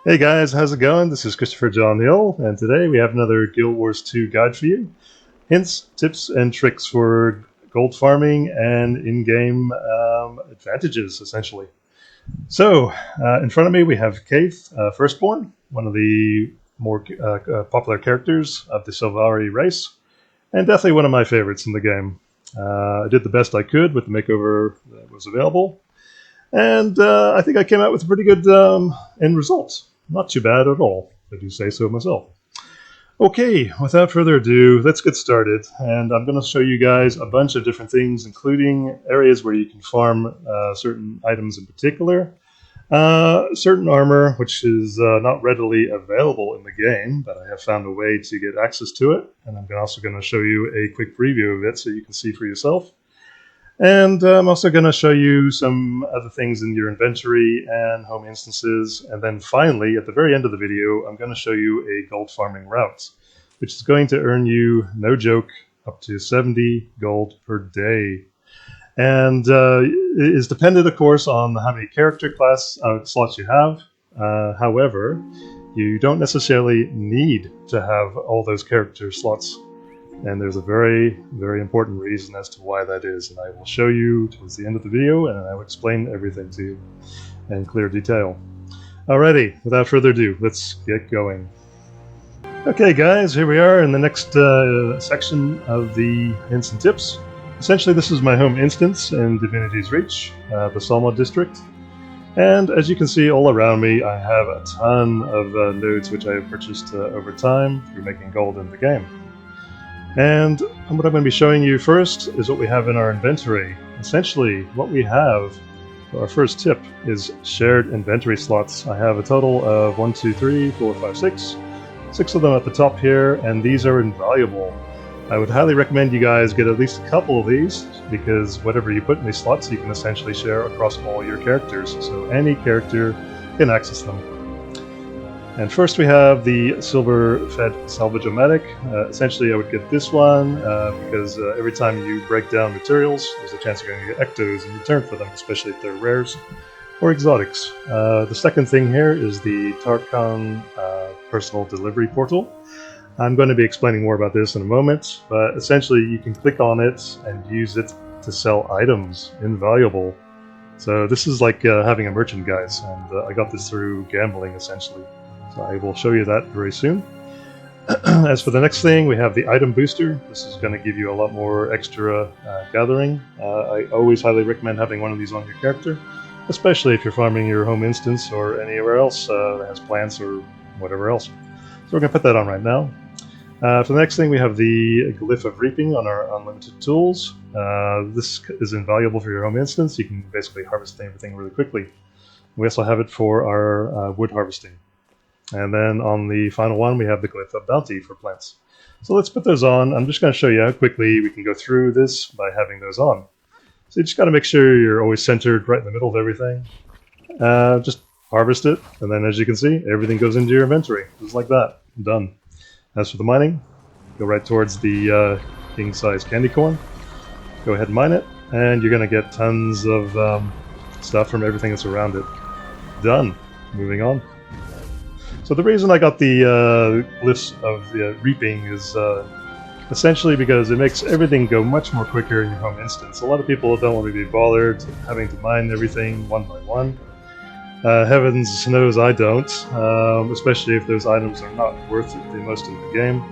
Hey guys, how's it going? This is Christopher John Hill, and today we have another Guild Wars 2 guide for you. Hints, tips, and tricks for gold farming and in-game advantages, essentially. So, in front of me we have Caithe Firstborn, one of the more popular characters of the Sylvari race, and definitely one of my favorites in the game. I did the best I could with the makeover that was available, and I think I came out with a pretty good end result. Not too bad at all, if I do say so myself. Okay, without further ado, let's get started. And I'm going to show you guys a bunch of different things, including areas where you can farm certain items in particular. Certain armor, which is not readily available in the game, but I have found a way to get access to it. And I'm also going to show you a quick preview of it so you can see for yourself. And I'm also going to show you some other things in your inventory and home instances. And then finally, at the very end of the video, I'm going to show you a gold farming route, which is going to earn you, no joke, up to 70 gold per day. And it is dependent, of course, on how many character class slots you have. However, you don't necessarily need to have all those character slots. And there's a very, very important reason as to why that is, and I will show you towards the end of the video, and I will explain everything to you in clear detail. Alrighty, without further ado, let's get going. Okay guys, here we are in the next section of the hints and tips. Essentially this is my home instance in Divinity's Reach, the Salma district. And as you can see all around me, I have a ton of nodes which I have purchased over time through making gold in the game. And what I'm going to be showing you first is what we have in our inventory. Essentially, what we have for our first tip is shared inventory slots. I have a total of 1, 2, 3, 4, 5, 6. 6 of them at the top here, and these are invaluable. I would highly recommend you guys get at least a couple of these, because whatever you put in these slots, you can essentially share across all your characters. So any character can access them. And first we have the Silver-Fed Salvage-O-Matic. Essentially I would get this one because every time you break down materials, there's a chance you're going to get ectos in return for them, especially if they're rares or exotics. The second thing here is the Tarkon Personal Delivery Portal. I'm going to be explaining more about this in a moment, but essentially you can click on it and use it to sell items, invaluable. So this is like having a merchant, guys, and I got this through gambling, essentially. So I will show you that very soon. As for the next thing, we have the item booster. This is going to give you a lot more extra gathering. I always highly recommend having one of these on your character, especially if you're farming your home instance or anywhere else that has plants or whatever else. So we're going to put that on right now. For the next thing, we have the Glyph of Reaping on our unlimited tools. This is invaluable for your home instance. You can basically harvest everything really quickly. We also have it for our wood harvesting. And then on the final one, we have the Glyph of Bounty for plants. So let's put those on. I'm just going to show you how quickly we can go through this by having those on. So you just got to make sure you're always centered right in the middle of everything. Just harvest it, and then as you can see, everything goes into your inventory. Just like that. Done. As for the mining, go right towards the king-size candy corn. Go ahead and mine it, and you're going to get tons of stuff from everything that's around it. Done. Moving on. So the reason I got the glyphs of the reaping is essentially because it makes everything go much more quicker in your home instance. A lot of people don't want to be bothered having to mine everything one by one. Heavens knows I don't, especially if those items are not worth it the most in the game.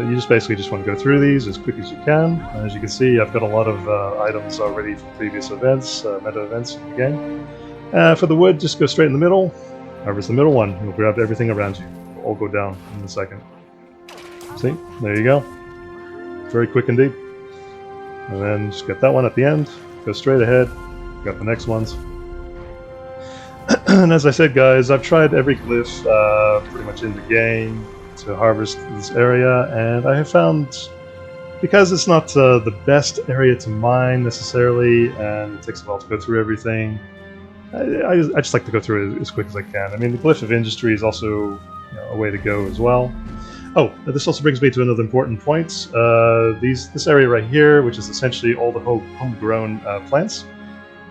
You just basically want to go through these as quick as you can. And as you can see, I've got a lot of items already from previous events, meta events in the game. For the wood, just go straight in the middle. Harvest the middle one, you'll grab everything around you. It'll all go down in a second. See? There you go. Very quick indeed. And then just get that one at the end, go straight ahead, got the next ones. And as I said, guys, I've tried every glyph pretty much in the game to harvest this area, and I have found, because it's not the best area to mine necessarily, and it takes a while to go through everything, I just like to go through it as quick as I can. I mean, the Glyph of Industry is also a way to go as well. Oh, this also brings me to another important point. This area right here, which is essentially all the homegrown plants,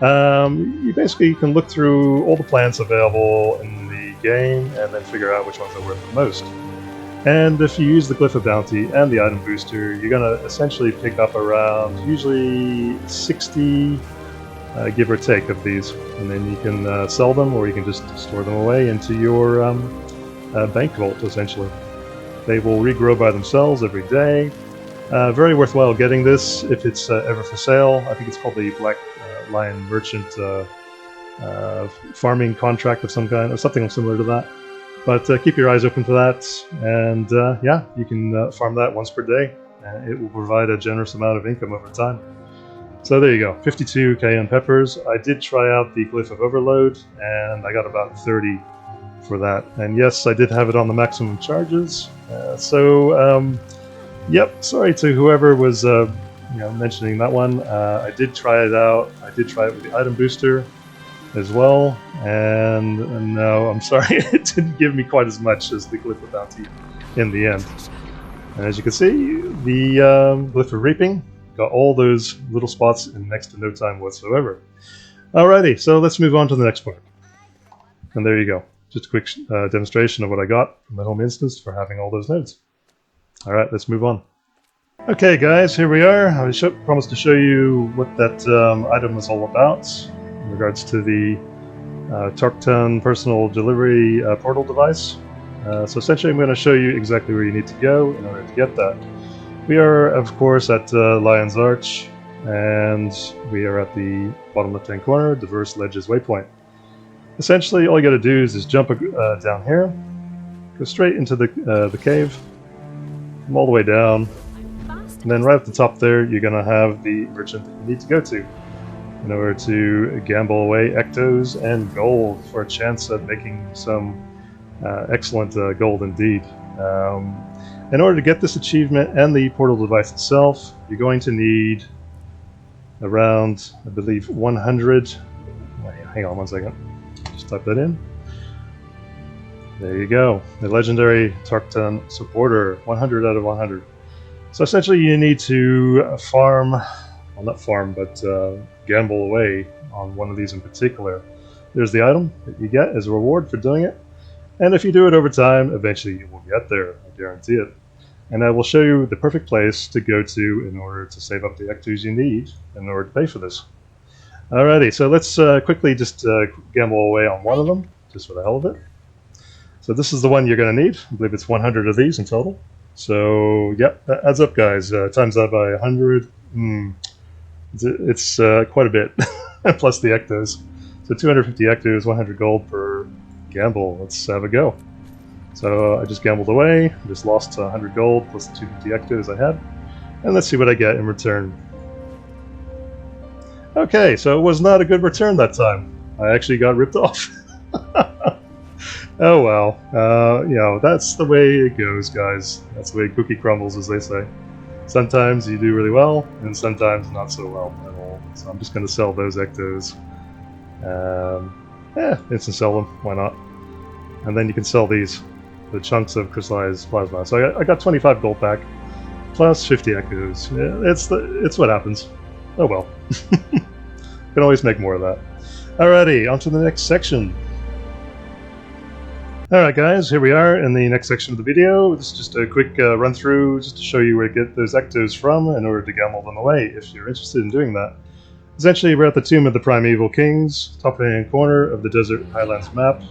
you basically can look through all the plants available in the game and then figure out which ones are worth the most. And if you use the Glyph of Bounty and the item booster, you're going to essentially pick up around usually 60, give or take, of these. And then you can sell them, or you can just store them away into your bank vault, essentially. They will regrow by themselves every day. Very worthwhile getting this if it's ever for sale. I think it's called the Black Lion Merchant farming contract of some kind, or something similar to that. But keep your eyes open for that, and yeah, you can farm that once per day, and it will provide a generous amount of income over time. So there you go, 52 cayenne peppers. I did try out the Glyph of Overload, and I got about 30 for that. And yes, I did have it on the maximum charges. Yep, sorry to whoever was mentioning that one. I did try it out. I did try it with the item booster as well, and no, I'm sorry, it didn't give me quite as much as the Glyph of Bounty in the end. And as you can see, the Glyph of Reaping got all those little spots in next to no time whatsoever. Alrighty, so let's move on to the next part. And there you go, just a quick demonstration of what I got from the home instance for having all those nodes. Alright, let's move on. Okay guys, here we are. I promised to show you what that item was all about in regards to the Torkton personal delivery portal device. So essentially I'm going to show you exactly where you need to go in order to get that. We are of course at Lion's Arch, and we are at the bottom left hand corner, Diverse Ledges Waypoint. Essentially all you got to do is just jump down here, go straight into the cave, come all the way down, and then right at the top there you're going to have the merchant that you need to go to in order to gamble away ectos and gold for a chance at making some excellent gold indeed. In order to get this achievement and the portal device itself, you're going to need around, I believe, 100. Hang on one second. Just type that in. There you go. The legendary Torkton supporter, 100 out of 100. So essentially you need to farm, well not farm, but gamble away on one of these in particular. There's the item that you get as a reward for doing it. And if you do it over time, eventually you will get there, I guarantee it. And I will show you the perfect place to go to in order to save up the ectos you need in order to pay for this. Alrighty, so let's quickly just gamble away on one of them, just for the hell of it. So this is the one you're going to need. I believe it's 100 of these in total. So, yep, that adds up, guys. Times that by 100. It's quite a bit, plus the ectos. So 250 ectos, 100 gold per gamble. Let's have a go. So I just gambled away, just lost 100 gold plus the 250 ectos I had. And let's see what I get in return. Okay, so it was not a good return that time. I actually got ripped off. Oh well, you know, that's the way it goes, guys. That's the way cookie crumbles, as they say. Sometimes you do really well, and sometimes not so well at all. So I'm just going to sell those ectos. Instant sell them, why not? And then you can sell these, the chunks of crystallized plasma. So I got 25 gold back, plus 50 echoes. Yeah, it's what happens. Oh well. Can always make more of that. Alrighty, on to the next section. Alright guys, here we are in the next section of the video. This is just a quick run through just to show you where to get those ectos from in order to gamble them away if you're interested in doing that. Essentially we're at the Tomb of the Primeval Kings, top right hand corner of the Desert Highlands map,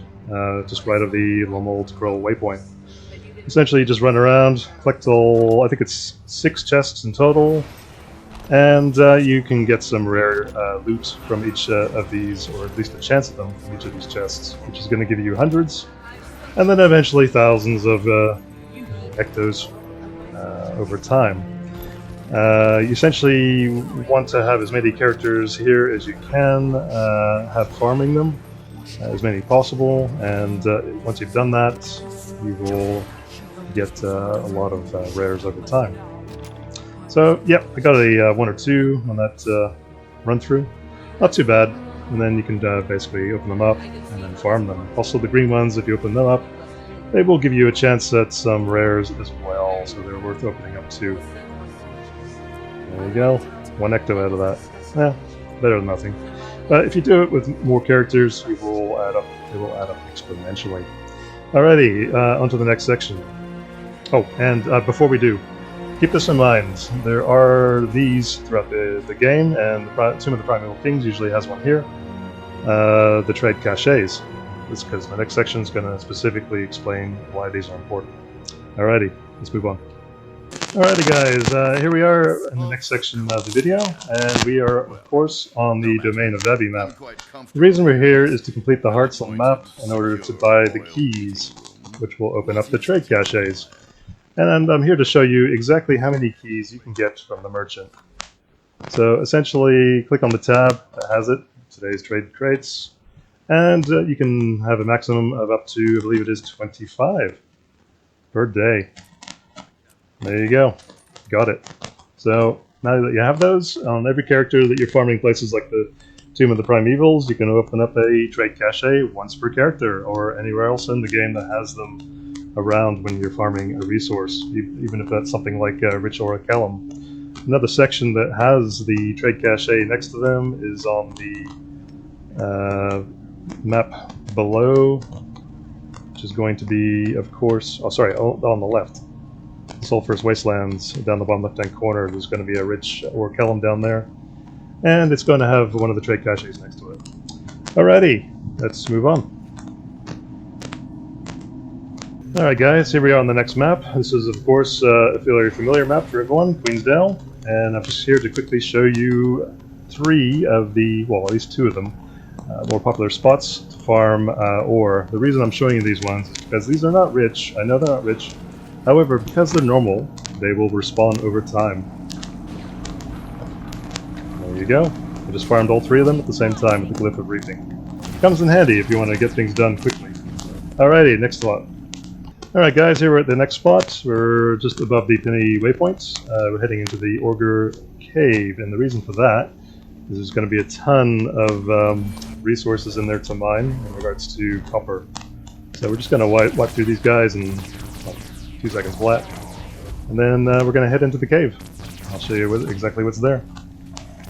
just right of the Lomold Scroll waypoint. Essentially you just run around, collect all, I think it's 6 chests in total, and you can get some rare loot from each of these, or at least a chance at them from each of these chests, which is going to give you hundreds. And then eventually thousands of ectos over time. You essentially want to have as many characters here as you can, have farming them, as many possible, and once you've done that, you will get a lot of rares over time. So, yeah, I got a 1 or 2 on that run through. Not too bad. And then you can basically open them up and then farm them. Also the green ones, if you open them up, they will give you a chance at some rares as well, so they're worth opening up too. There you go, 1 ecto out of that. Yeah, better than nothing. But if you do it with more characters, it will add up exponentially. Alrighty, on to the next section. Oh, and before we do, keep this in mind. There are these throughout the game, and Tomb of the Primeval Kings usually has one here. The trade caches. This because the next section is going to specifically explain why these are important. Alrighty, let's move on. Alrighty guys, here we are in the next section of the video, and we are of course on the Domain of Debbie map. The reason we're here is to complete the Hearthstone map in order to buy the keys, which will open up the trade caches. And I'm here to show you exactly how many keys you can get from the merchant. So essentially, click on the tab that has it, today's trade crates, and you can have a maximum of up to, I believe it is 25 per day. There you go. Got it. So now that you have those, on every character that you're farming places like the Tomb of the Primevals, you can open up a trade cache once per character, or anywhere else in the game that has them around when you're farming a resource, even if that's something like Rich or a Callum. Another section that has the trade cache next to them is on the map below, which is going to be, of course, on the left. Sulphurous Wastelands down the bottom left-hand corner. There's going to be a Rich or Kellum down there, and it's going to have one of the trade caches next to it. Alrighty, let's move on. Alright guys, here we are on the next map. This is of course a fairly familiar map for everyone, Queensdell, and I'm just here to quickly show you three of the, well at least two of them, more popular spots to farm ore. The reason I'm showing you these ones is because these are not rich. I know they're not rich. However, because they're normal, they will respawn over time. There you go. I just farmed all three of them at the same time with the Glyph of Reaping. Comes in handy if you want to get things done quickly. Alrighty, next spot. Alright guys, here we're at the next spot. We're just above the Penny waypoint. We're heading into the Augur Cave, and the reason for that is there's going to be a ton of resources in there to mine in regards to copper. So we're just going to wipe through these guys in 2 seconds flat, and then we're going to head into the cave. I'll show you exactly what's there.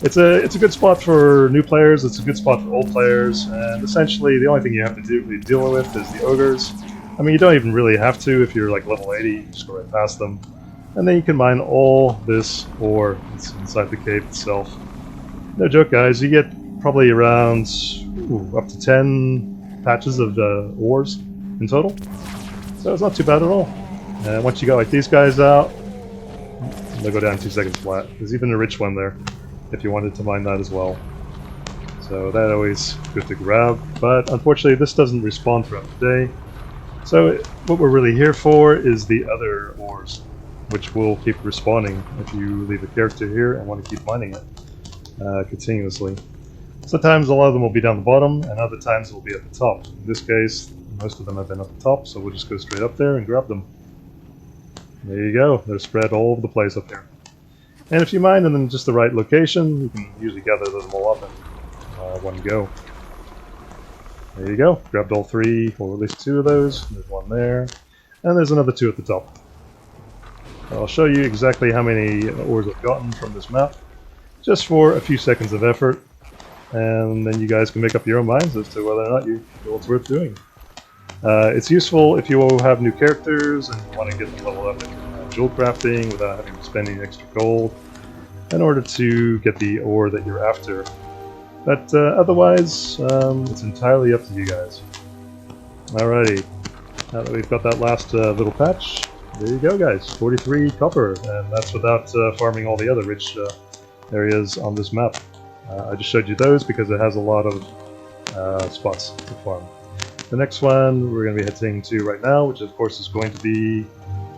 It's a good spot for new players, it's a good spot for old players, and essentially the only thing you have to deal with is the ogres. I mean, you don't even really have to if you're like level 80, you just go right past them. And then you can mine all this ore that's inside the cave itself. No joke guys, you get probably around up to 10 patches of ores in total. So it's not too bad at all. And once you got like these guys out, they'll go down 2 seconds flat. There's even a rich one there, if you wanted to mine that as well. So that always good to grab, but unfortunately this doesn't respawn throughout the day. So what we're really here for is the other ores, which will keep respawning if you leave a character here and want to keep mining it continuously. Sometimes a lot of them will be down the bottom, and other times they'll be at the top. In this case, most of them have been at the top, so we'll just go straight up there and grab them. There you go, they're spread all over the place up here. And if you mine them in just the right location, you can usually gather them all up in one go. There you go, grabbed all three, or at least two of those. There's one there, and there's another two at the top. I'll show you exactly how many ores I've gotten from this map, just for a few seconds of effort, and then you guys can make up your own minds as to whether or not you feel it's worth doing. It's useful if you have new characters and you want to get them leveled up in jewel crafting without having to spend any extra gold in order to get the ore that you're after. But otherwise, it's entirely up to you guys. Alrighty, now that we've got that last little patch, there you go guys, 43 copper, and that's without farming all the other rich areas on this map. I just showed you those because it has a lot of spots to farm. The next one we're going to be heading to right now, which of course is going to be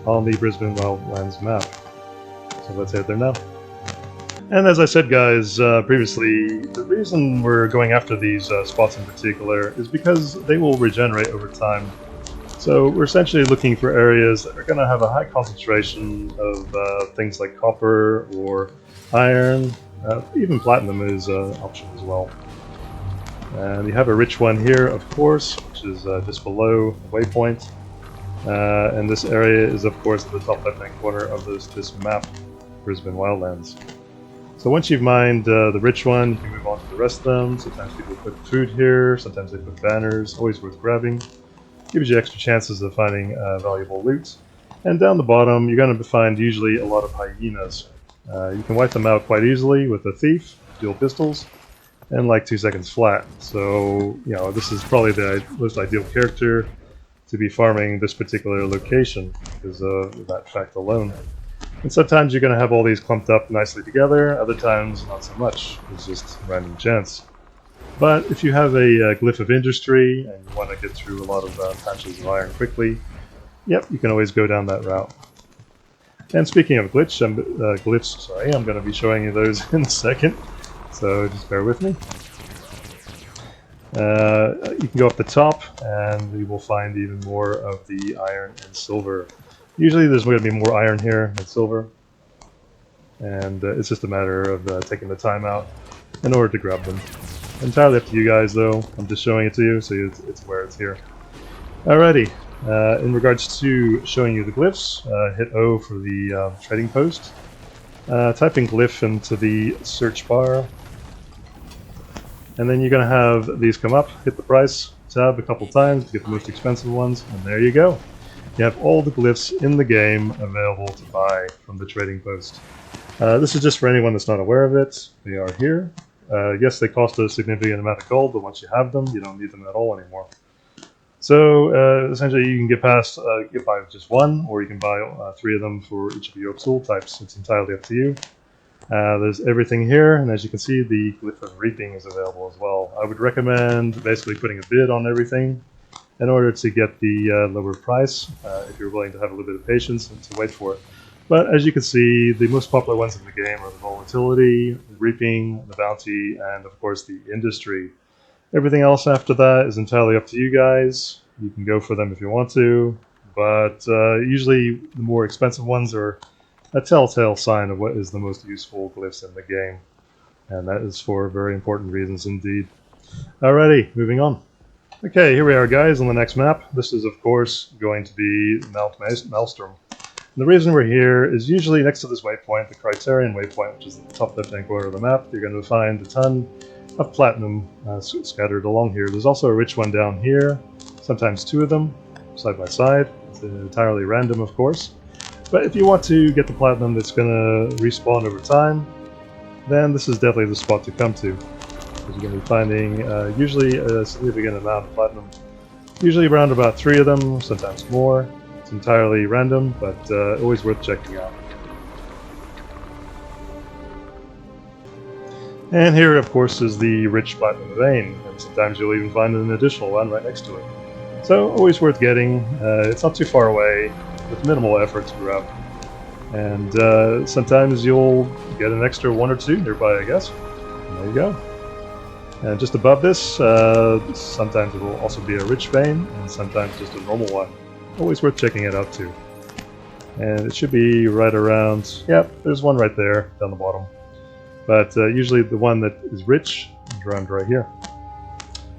on the Brisbane Wildlands map. So let's head there now. And as I said guys previously, the reason we're going after these spots in particular is because they will regenerate over time. So we're essentially looking for areas that are going to have a high concentration of things like copper or iron. Even platinum is an option as well. And you have a rich one here, of course, which is just below the waypoint. And this area is, of course, at the top left-hand corner of this map, Brisbane Wildlands. So once you've mined the rich one, you can move on to the rest of them. Sometimes people put food here, sometimes they put banners, always worth grabbing. Gives you extra chances of finding valuable loot. And down the bottom, you're going to find usually a lot of hyenas. You can wipe them out quite easily with a thief, dual pistols, and like 2 seconds flat. So, you know, this is probably the most ideal character to be farming this particular location because of that fact alone. And sometimes you're going to have all these clumped up nicely together, other times not so much. It's just random chance. But if you have a glyph of industry and you want to get through a lot of patches of iron quickly, yep, you can always go down that route. And speaking of glyphs, I'm going to be showing you those in a second, so just bear with me. You can go up the top and you will find even more of the iron and silver. Usually there's going to be more iron here than silver, and it's just a matter of taking the time out in order to grab them. Entirely up to you guys though, I'm just showing it to you so it's where it's here. Alrighty, in regards to showing you the glyphs, hit O for the trading post. Type in glyph into the search bar, and then you're going to have these come up. Hit the price tab a couple times to get the most expensive ones, and there you go. You have all the glyphs in the game available to buy from the trading post. This is just for anyone that's not aware of it. They are here. Yes, they cost a significant amount of gold, but once you have them, you don't need them at all anymore. So essentially, you can get by with just one, or you can buy 3 of them for each of your tool types. It's entirely up to you. There's everything here, and as you can see, the glyph of reaping is available as well. I would recommend basically putting a bid on everything in order to get the lower price, if you're willing to have a little bit of patience and to wait for it. But as you can see, the most popular ones in the game are the volatility, the reaping, the bounty, and of course the industry. Everything else after that is entirely up to you guys. You can go for them if you want to, but usually the more expensive ones are a telltale sign of what is the most useful glyphs in the game, and that is for very important reasons indeed. Alrighty, moving on. Okay, here we are guys on the next map. This is of course going to be Mount Maelstrom. And the reason we're here is usually next to this waypoint, the Criterion waypoint, which is at the top left-hand corner of the map, you're going to find a ton of platinum scattered along here. There's also a rich one down here, sometimes 2 of them, side by side. It's entirely random, of course. But if you want to get the platinum that's going to respawn over time, then this is definitely the spot to come to. Because you're going to be finding usually a significant amount of platinum. Usually around about 3 of them, sometimes more. It's entirely random, but always worth checking out. And here, of course, is the rich platinum vein, and sometimes you'll even find an additional one right next to it. So, always worth getting. It's not too far away, with minimal effort to grab. And sometimes you'll get an extra 1 or 2 nearby, I guess. And there you go. And just above this, sometimes it will also be a rich vein, and sometimes just a normal one. Always worth checking it out too. And it should be right around, yep, there's one right there down the bottom. But usually the one that is rich is around right here.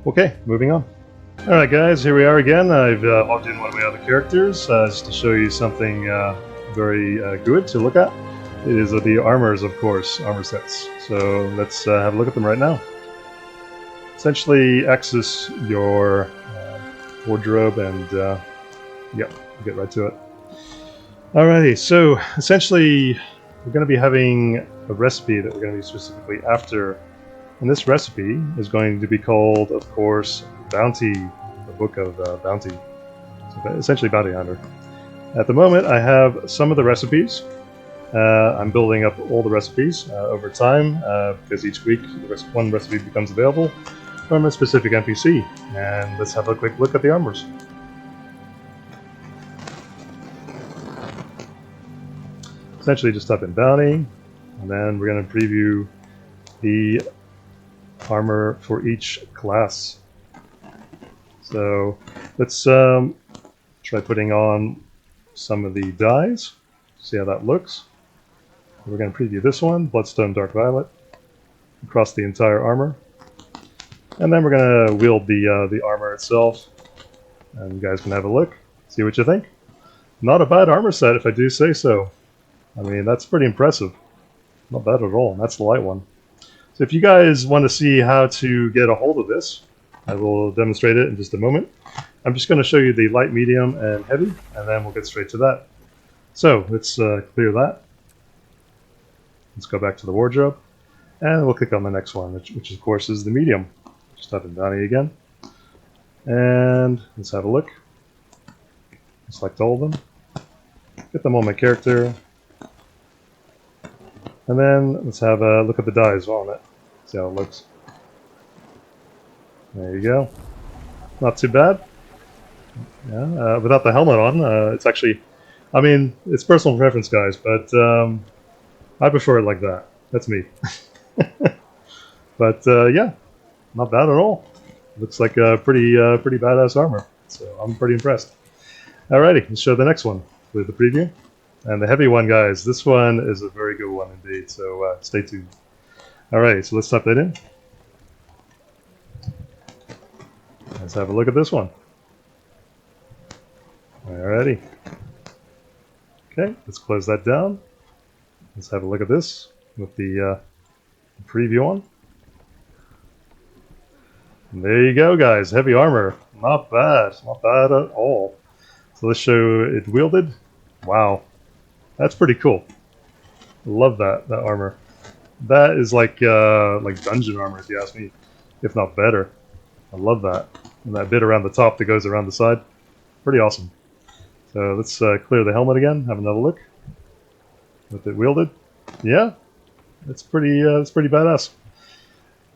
Okay, moving on. Alright guys, here we are again. I've logged in one of my other characters just to show you something very good to look at. It is the armors, of course, armor sets. So let's have a look at them right now. Essentially access your wardrobe and yep, we'll get right to it. Alrighty, so essentially we're going to be having a recipe that we're going to be specifically after. And this recipe is going to be called, of course, Bounty, the Book of Bounty. So essentially Bounty Hunter. At the moment I have some of the recipes. I'm building up all the recipes over time because each week one recipe becomes available from a specific NPC. And let's have a quick look at the armors. Essentially just type in bounty, and then we're going to preview the armor for each class. So let's try putting on some of the dyes, see how that looks. We're going to preview this one, Bloodstone Dark Violet, across the entire armor. And then we're going to wield the armor itself, and you guys can have a look, see what you think. Not a bad armor set if I do say so. I mean, that's pretty impressive. Not bad at all. That's the light one. So if you guys want to see how to get a hold of this, I will demonstrate it in just a moment. I'm just going to show you the light, medium, and heavy, and then we'll get straight to that. So let's clear that. Let's go back to the wardrobe, and we'll click on the next one, which of course is the medium. Just type in Dante again, and let's have a look. Select all of them, get them on my character, and then let's have a look at the dies on it. See how it looks. There you go. Not too bad. Yeah, without the helmet on, it's actually, I mean, it's personal preference, guys, but I prefer it like that. That's me. But yeah, not bad at all. Looks like a pretty badass armor. So I'm pretty impressed. Alrighty, let's show the next one with the preview. And the heavy one, guys, this one is a very good one indeed, so stay tuned. Alright, so let's type that in. Let's have a look at this one. Alrighty. Okay, let's close that down. Let's have a look at this with the preview on. And there you go, guys. Heavy armor. Not bad. Not bad at all. So let's show it wielded. Wow. That's pretty cool. Love that armor. That is like dungeon armor, if you ask me, if not better. I love that. And that bit around the top that goes around the side. Pretty awesome. So let's clear the helmet again. Have another look. With it wielded. Yeah. It's pretty badass.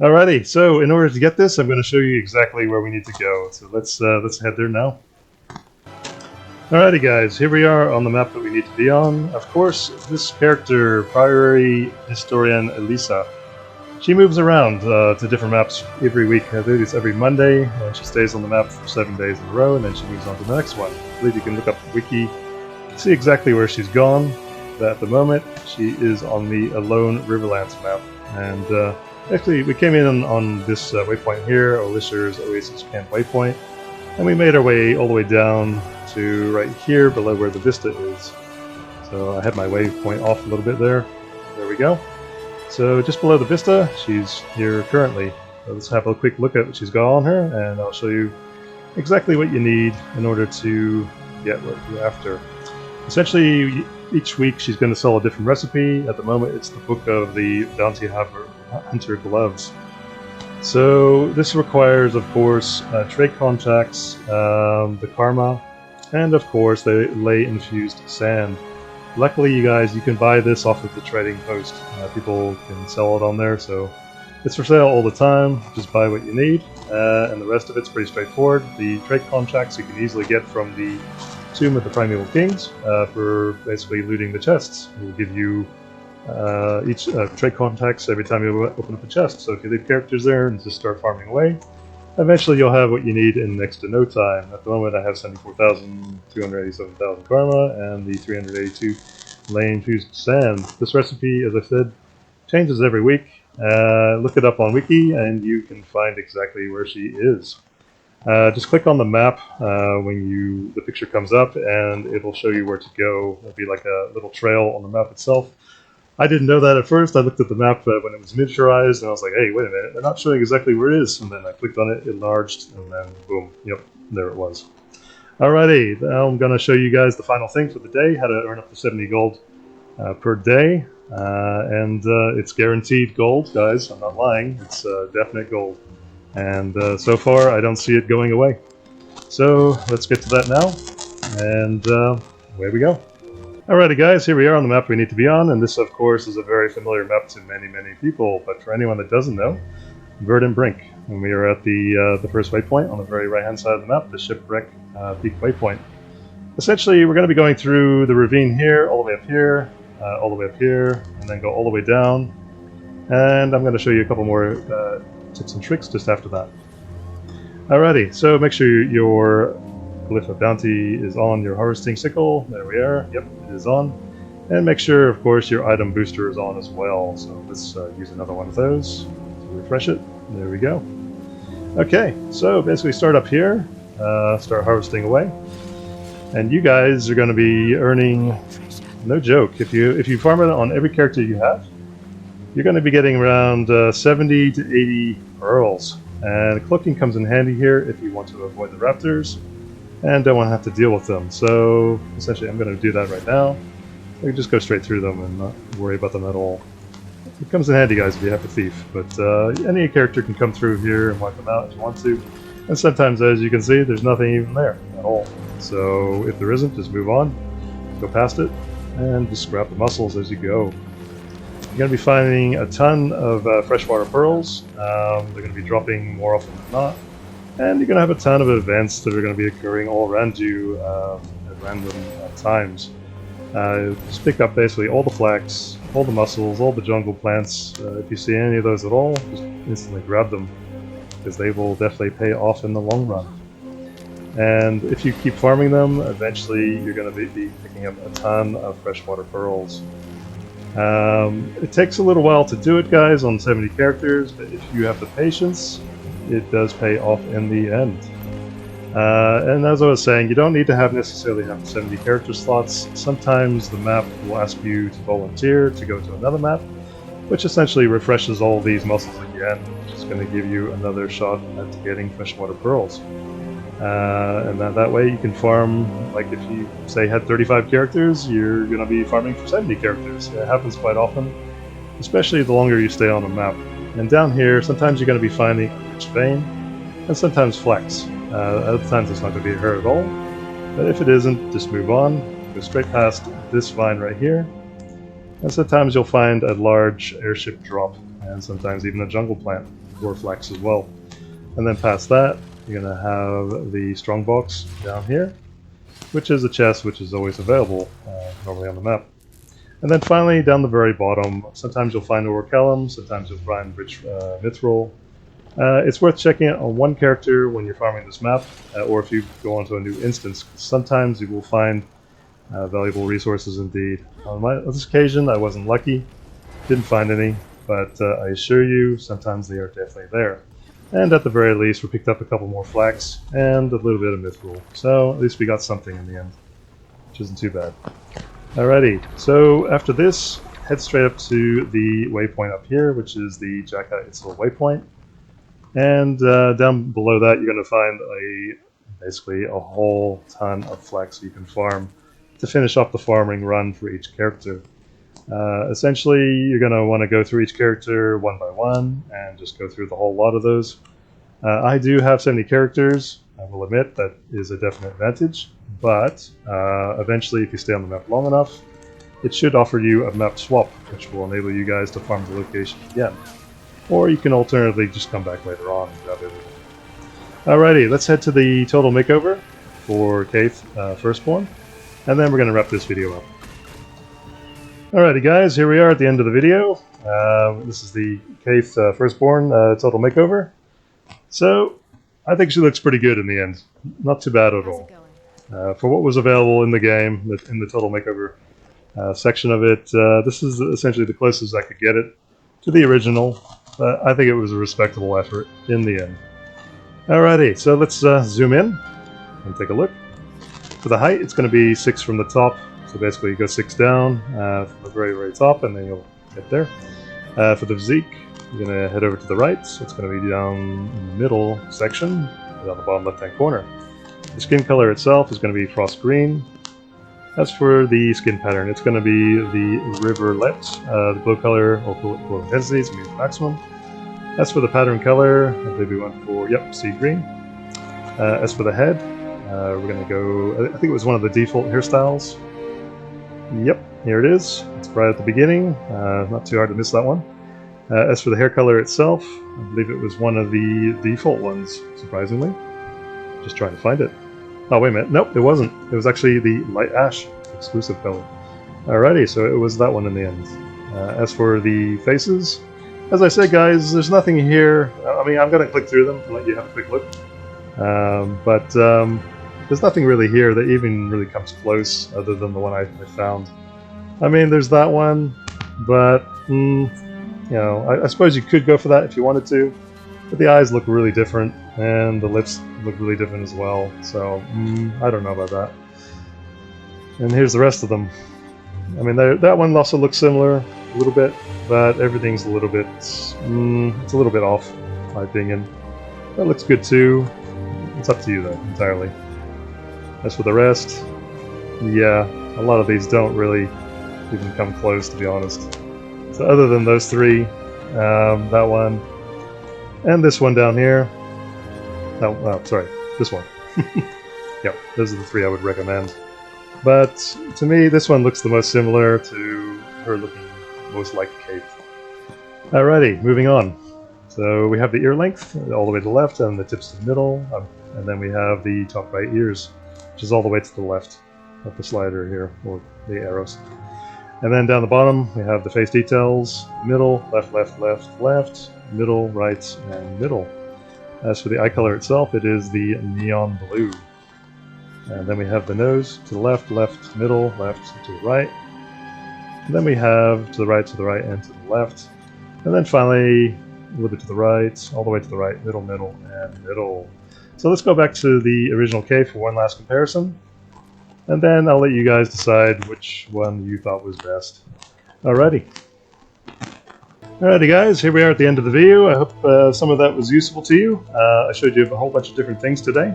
Alrighty, so in order to get this, I'm going to show you exactly where we need to go. So let's head there now. Alrighty guys, here we are on the map that we need to be on. Of course, this character, Priory Historian Elisa, she moves around to different maps every week. I believe it's every Monday, and she stays on the map for 7 days in a row, and then she moves on to the next one. I believe you can look up the wiki, see exactly where she's gone. But at the moment, she is on the Alone Riverlands map, and actually, we came in on this waypoint here, Olisher's Oasis Camp waypoint, and we made our way all the way down to right here below where the vista is. So I had my waypoint off a little bit there. There we go. So just below the vista, she's here currently. So let's have a quick look at what she's got on her, and I'll show you exactly what you need in order to get what you're after. Essentially, each week she's going to sell a different recipe. At the moment, it's the Book of the Bounty Hunter Gloves. So this requires, of course, trade contacts, the karma, and of course the ley infused sand. Luckily, you guys, you can buy this off of the trading post. People can sell it on there, so it's for sale all the time. Just buy what you need, and the rest of it's pretty straightforward. The trade contracts you can easily get from the Tomb of the Primeval Kings for basically looting the chests. It will give you each trade contacts every time you open up a chest. So if you leave characters there and just start farming away, eventually you'll have what you need in next to no time. At the moment I have 74,000, 287,000 karma, and the 382 ley infused sand. This recipe, as I said, changes every week. Look it up on wiki and you can find exactly where she is. Just click on the map when the picture comes up, and it'll show you where to go. It'll be like a little trail on the map itself. I didn't know that at first. I looked at the map when it was miniaturized, and I was like, hey, wait a minute, they're not showing exactly where it is. And then I clicked on it, enlarged, and then boom, yep, there it was. Alrighty, now I'm going to show you guys the final thing for the day, how to earn up to 70 gold per day. And it's guaranteed gold, guys. I'm not lying. It's definite gold. And so far, I don't see it going away. So let's get to that now, and away we go. Alrighty guys, here we are on the map we need to be on, and this of course is a very familiar map to many people, but for anyone that doesn't know, Verdant Brink. And we are at the first waypoint on the very right hand side of the map, the Shipwreck Peak waypoint. Essentially, we're going to be going through the ravine here, all the way up here, all the way up here, and then go all the way down. And I'm going to show you a couple more tips and tricks just after that. Alrighty, so make sure your Glyph of Bounty is on your harvesting sickle. There we are. Yep, it is on. And make sure, of course, your item booster is on as well. So let's use another one of those to refresh it. There we go. Okay, so basically start up here, start harvesting away, and you guys are going to be earning, no joke, if you farm it on every character you have, you're going to be getting around 70 to 80 pearls. And cloaking comes in handy here if you want to avoid the raptors and don't want to have to deal with them. So essentially I'm going to do that right now. I can just go straight through them and not worry about them at all. It comes in handy, guys, if you have a thief, but any character can come through here and wipe them out if you want to. And sometimes, as you can see, there's nothing even there at all. So if there isn't, just move on, go past it, and just grab the mussels as you go. You're going to be finding a ton of freshwater pearls. They're going to be dropping more often than not. And you're going to have a ton of events that are going to be occurring all around you at random times. Just pick up basically all the flax, all the mussels, all the jungle plants. If you see any of those at all, just instantly grab them, because they will definitely pay off in the long run. And if you keep farming them, eventually you're going to be picking up a ton of freshwater pearls. It takes a little while to do it, guys, on 70 characters, but if you have the patience, it does pay off in the end. And as I was saying, you don't need to necessarily have 70 character slots. Sometimes the map will ask you to volunteer to go to another map, which essentially refreshes all these mussels again, which is going to give you another shot at getting freshwater pearls. And that way you can farm, like if you say had 35 characters, you're going to be farming for 70 characters. It happens quite often, especially the longer you stay on a map. And down here, sometimes you're going to be finding a rich vein, and sometimes flax. Other times it's not going to be hurt at all, but if it isn't, just move on, go straight past this vine right here. And sometimes you'll find a large airship drop, and sometimes even a jungle plant, or flax as well. And then past that, you're going to have the strongbox down here, which is a chest which is always available, normally on the map. And then finally, down the very bottom, sometimes you'll find orichalcum, sometimes you'll find rich mithril. It's worth checking it on one character when you're farming this map, or if you go onto a new instance. Sometimes you will find valuable resources indeed. On this occasion, I wasn't lucky, didn't find any, but I assure you, sometimes they are definitely there. And at the very least, we picked up a couple more flax and a little bit of mithril. So at least we got something in the end, which isn't too bad. Alrighty, so after this, head straight up to the waypoint up here, which is the Caithe waypoint. And down below that, you're going to find basically a whole ton of flax you can farm to finish off the farming run for each character. Essentially, you're going to want to go through each character one by one and just go through the whole lot of those. I do have 70 characters. I will admit that is a definite advantage, but eventually, if you stay on the map long enough, it should offer you a map swap, which will enable you guys to farm the location again. Or you can alternatively just come back later on and grab everything. Alrighty, let's head to the total makeover for Caithe Firstborn, and then we're going to wrap this video up. Alrighty guys, here we are at the end of the video. This is the Caithe Firstborn Total Makeover. So, I think she looks pretty good in the end. Not too bad at all. For what was available in the game, in the Total Makeover section of it, this is essentially the closest I could get it to the original. But I think it was a respectable effort in the end. Alrighty, so let's zoom in and take a look. For the height, it's going to be 6 from the top. So basically you go 6 down from the very, very top, and then you'll get there. For the physique, you're going to head over to the right. So it's going to be down in the middle section, down the bottom left-hand corner. The skin color itself is going to be frost green. As for the skin pattern, it's going to be the riverlet. The glow color or glow intensity is going to be maximum. As for the pattern color, I believe we went for, sea green. As for the head, we're going to go, I think it was one of the default hairstyles. Yep, here it is. It's right at the beginning. Not too hard to miss that one. As for the hair color itself, I believe it was one of the default ones, surprisingly. Just trying to find it. Oh, wait a minute. Nope, it wasn't. It was actually the light ash exclusive color. Alrighty, so it was that one in the end. As for the faces, as I said, guys, there's nothing here. I mean, I'm going to click through them and let you have a quick look. But there's nothing really here that even really comes close other than the one I found. I mean, there's that one, but, you know, I suppose you could go for that if you wanted to. But the eyes look really different, and the lips look really different as well, so I don't know about that. And here's the rest of them. I mean, that one also looks similar a little bit, but everything's a little bit, it's a little bit off, in my opinion. That looks good too. It's up to you though, entirely. As for the rest, yeah, a lot of these don't really even come close, to be honest. So other than those three, that one, and this one down here, sorry, this one. Yep, those are the three I would recommend. But to me, this one looks the most similar to her looking most like Caithe. Alrighty, moving on. So we have the ear length all the way to the left and the tips to the middle, and then we have the top right ears, which is all the way to the left of the slider here, or the arrows. And then down the bottom, we have the face details, middle, left, left, left, left, middle, right, and middle. As for the eye color itself, it is the neon blue. And then we have the nose to the left, left, middle, left, to the right. And then we have to the right, and to the left. And then finally, a little bit to the right, all the way to the right, middle, middle, and middle. So let's go back to the original Caithe for one last comparison. And then I'll let you guys decide which one you thought was best. Alrighty. Alrighty guys, here we are at the end of the video. I hope some of that was useful to you. I showed you a whole bunch of different things today,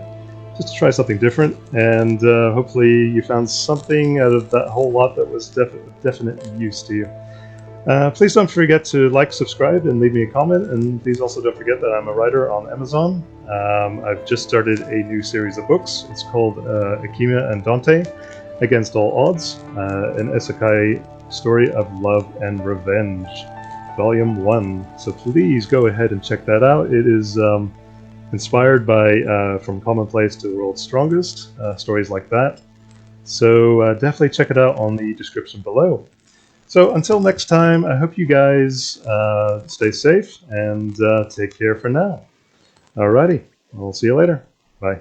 just to try something different, and hopefully you found something out of that whole lot that was definite use to you. Please don't forget to like, subscribe, and leave me a comment, and please also don't forget that I'm a writer on Amazon. I've just started a new series of books. It's called Akima and Dante, Against All Odds, an Isekai story of love and revenge, Volume 1. So please go ahead and check that out. It is inspired by From Commonplace to the World's Strongest, stories like that. So definitely check it out on the description below. So until next time, I hope you guys stay safe and take care for now. Alrighty, we'll see you later. Bye.